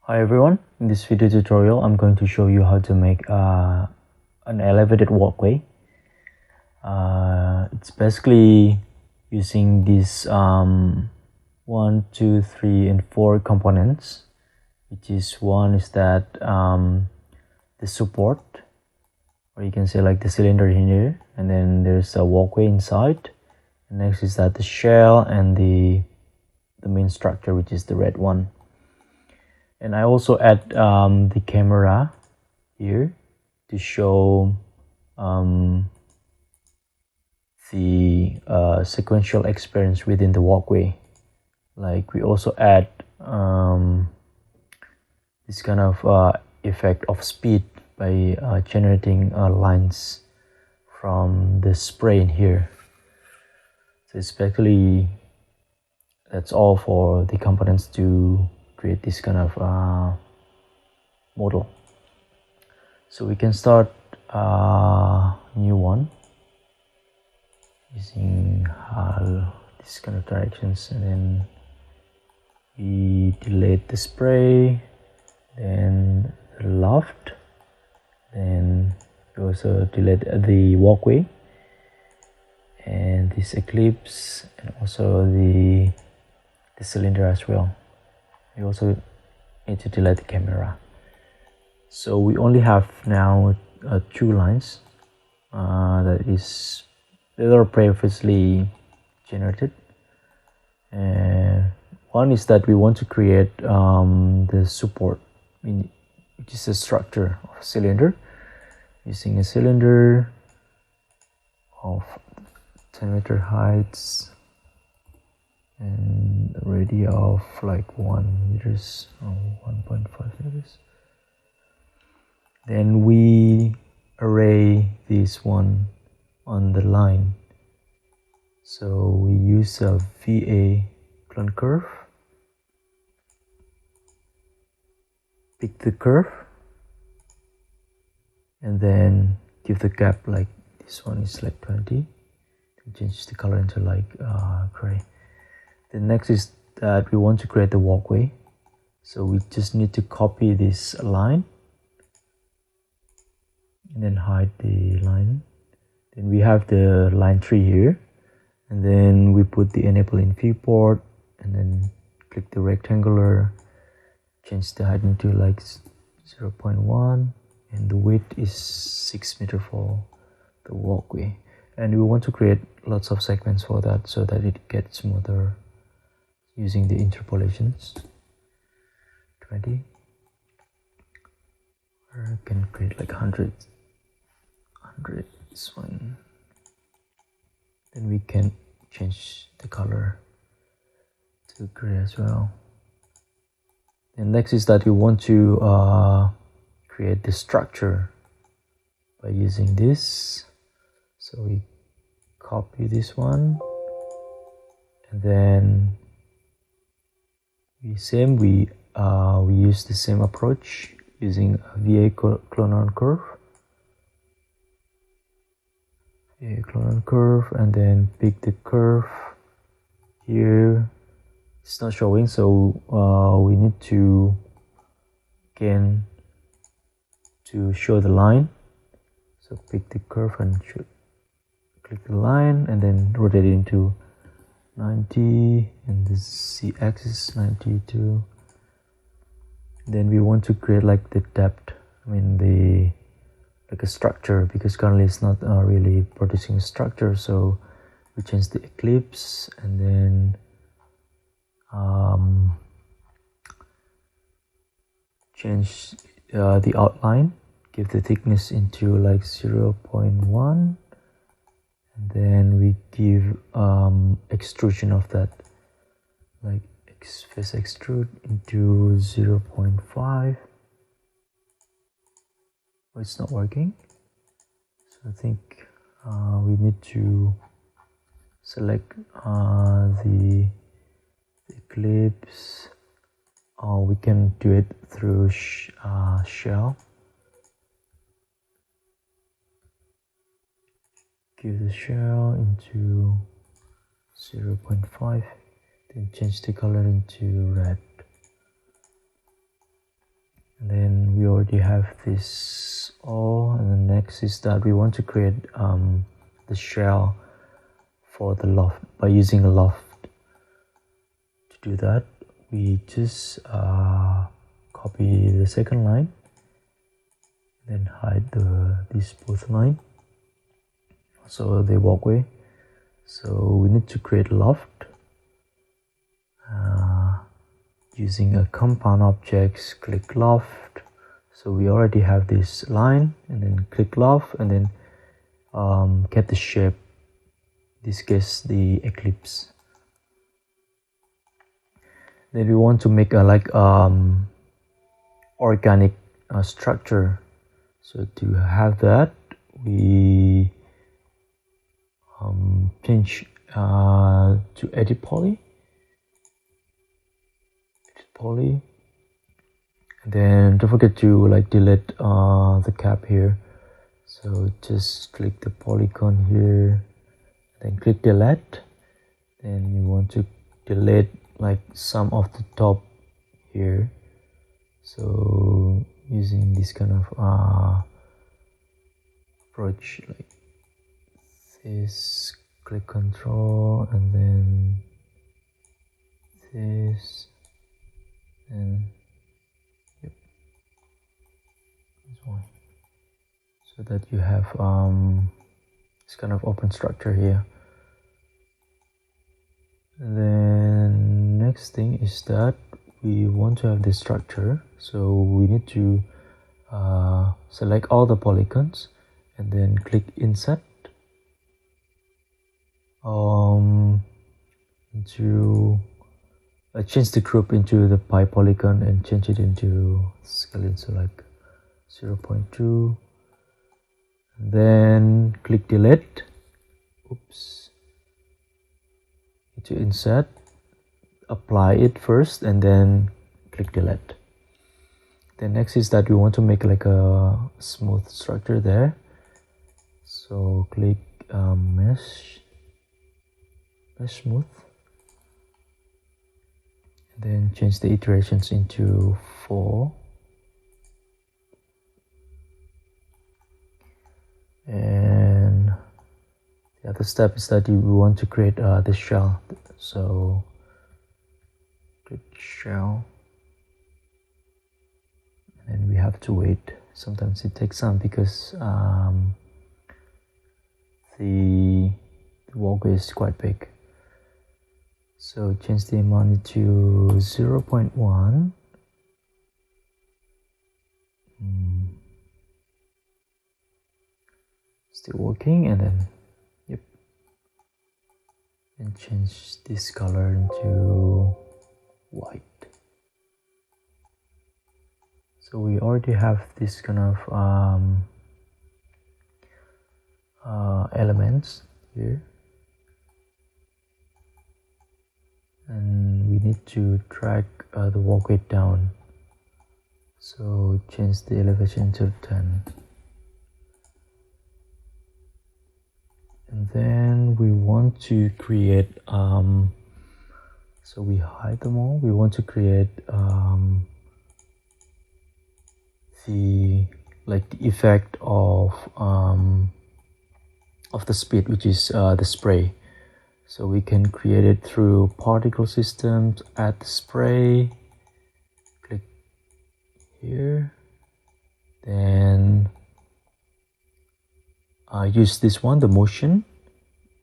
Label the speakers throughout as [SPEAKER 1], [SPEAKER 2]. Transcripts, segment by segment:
[SPEAKER 1] Hi everyone, in this video tutorial I'm going to show you how to make an elevated walkway. It's basically using these 1, 2, 3 and 4 components, which is one is that the support, or you can say like the cylinder in here, and then there's a walkway inside, and next is that the shell and the main structure, which is the red one. And I also add the camera here to show the sequential experience within the walkway. Like we also add this kind of effect of speed by generating lines from the spray in here. So it's basically, that's all for the components to create this kind of model. So we can start a new one using this kind of directions, and then we delete the spray, then the loft, then we also delete the walkway and this eclipse, and also the cylinder as well. We also need to delete the camera. So we only have now 2 lines that are previously generated. One is that we want to create the support, which is a structure of a cylinder, using a cylinder of 10-meter heights and a radius of like 1 meters or 1.5 meters. Then we array this one on the line. So we use a VA clone curve, pick the curve, and then give the gap like this one is like 20, to change the color into like gray. The next is that we want to create the walkway, so we just need to copy this line and then hide the line. Then we have the line 3 here, and then we put the enable in viewport, and then click the rectangular, change the height into like 0.1, and the width is 6 meters for the walkway. And we want to create lots of segments for that so that it gets smoother using the interpolations. 20, or I can create like 100 this one. Then we can change the color to gray as well. And next is that we want to create the structure by using this. So we copy this one, and then we use the same approach using a VA cloneoncurve. And then pick the curve here. It's not showing, so we need to again to show the line. So pick the curve and click the line, and then rotate it into 90, and the z-axis 92. Then we want to create like the depth, like a structure, because currently it's not really producing a structure. So we change the eclipse, and then change the outline, give the thickness into like 0.1, and then we give extrusion of that, like face extrude into 0.5. Oh, it's not working, so I think we need to select the eclipse, or we can do it through shell. Give the shell into 0.5, then change the color into red. And then we already have this all, and the next is that we want to create the shell for the loft by using a loft. To do that, we just copy the second line, then hide this both line, so the walkway. So we need to create a loft using a compound objects. Click loft. So we already have this line, and then click loft, and then get the shape, in this case the eclipse. Then we want to make a organic structure. So to have that, we change to edit poly, and then don't forget to delete the cap here. So just click the polygon here, then click delete. Then you want to delete some of the top here. So using this kind of approach like this, click control and then this, and yep, this one, so that you have this kind of open structure here. And then next thing is that we want to have this structure, so we need to select all the polygons and then click insert into change the group into the pi polygon and change it into scale into 0.2, then click delete. Oops. To insert, apply it first and then click delete. Then next is that we want to make a smooth structure there, so click mesh smooth, and then change the iterations into 4, and the other step is that we want to create the shell. So click shell, and then we have to wait. Sometimes it takes some because the walkway is quite big. So change the amount to 0.1. Still working, and then yep, and change this color into white. So we already have this kind of elements here, and we need to drag the walkway down. So change the elevation to 10, and then we want to create so we hide them all. We want to create the effect of the speed, which is the spray. So we can create it through particle systems, add the spray, click here, then use this one, the motion,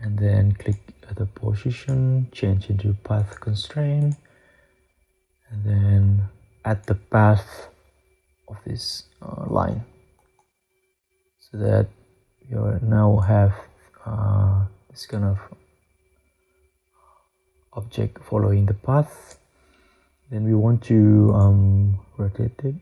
[SPEAKER 1] and then click the position, change into path constraint, and then add the path of this line, so that you now have this kind of object following the path. Then we want to rotate it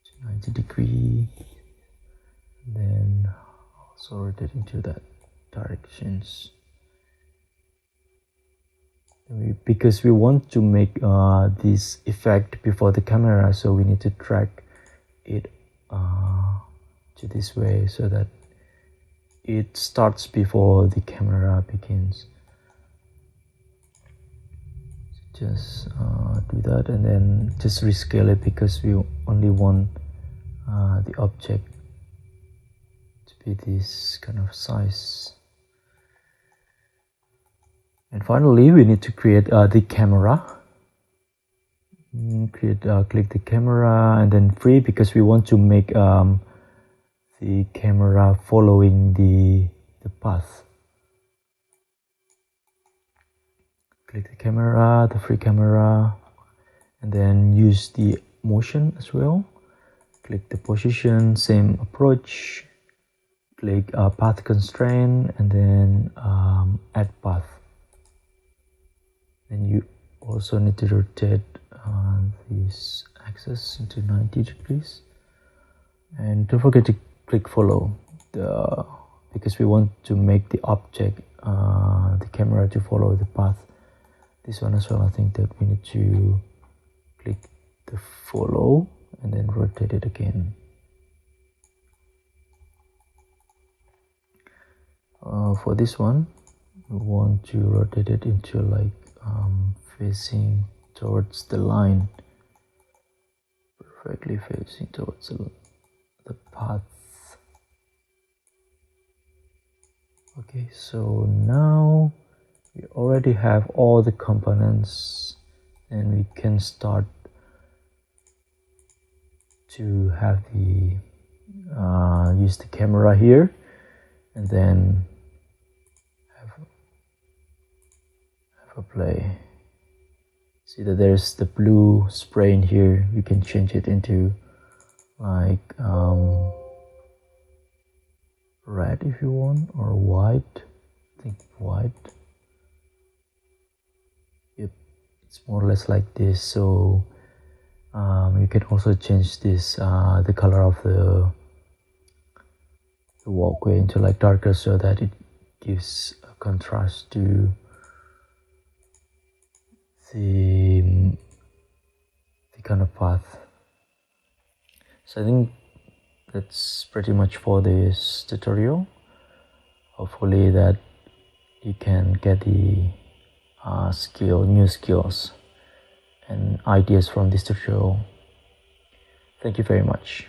[SPEAKER 1] to 90 degrees, then also rotate into that directions. Because we want to make this effect before the camera, so we need to drag it to this way so that it starts before the camera begins. just do that, and then just rescale it because we only want the object to be this kind of size. And finally, we need to create the camera. Click the camera and then free, because we want to make the camera following the path. Click the camera, the free camera, and then use the motion as well. Click the position, same approach. Click path constraint, and then add path. Then you also need to rotate this axis into 90 degrees, and don't forget to click follow because we want to make the object, the camera, to follow the path. This one as well, I think that we need to click the follow and then rotate it again. For this one, we want to rotate it into like facing towards the line, perfectly facing towards the path. Okay, so now we already have all the components, and we can start to have the use the camera here, and then have a play. See that there's the blue spray in here. We can change it into like red if you want, or white. I think white. Yep, it's more or less like this. So you can also change this the color of the walkway into like darker, so that it gives a contrast to the kind of path. So I think that's pretty much for this tutorial. Hopefully that you can get the new skills and ideas from this tutorial. Thank you very much.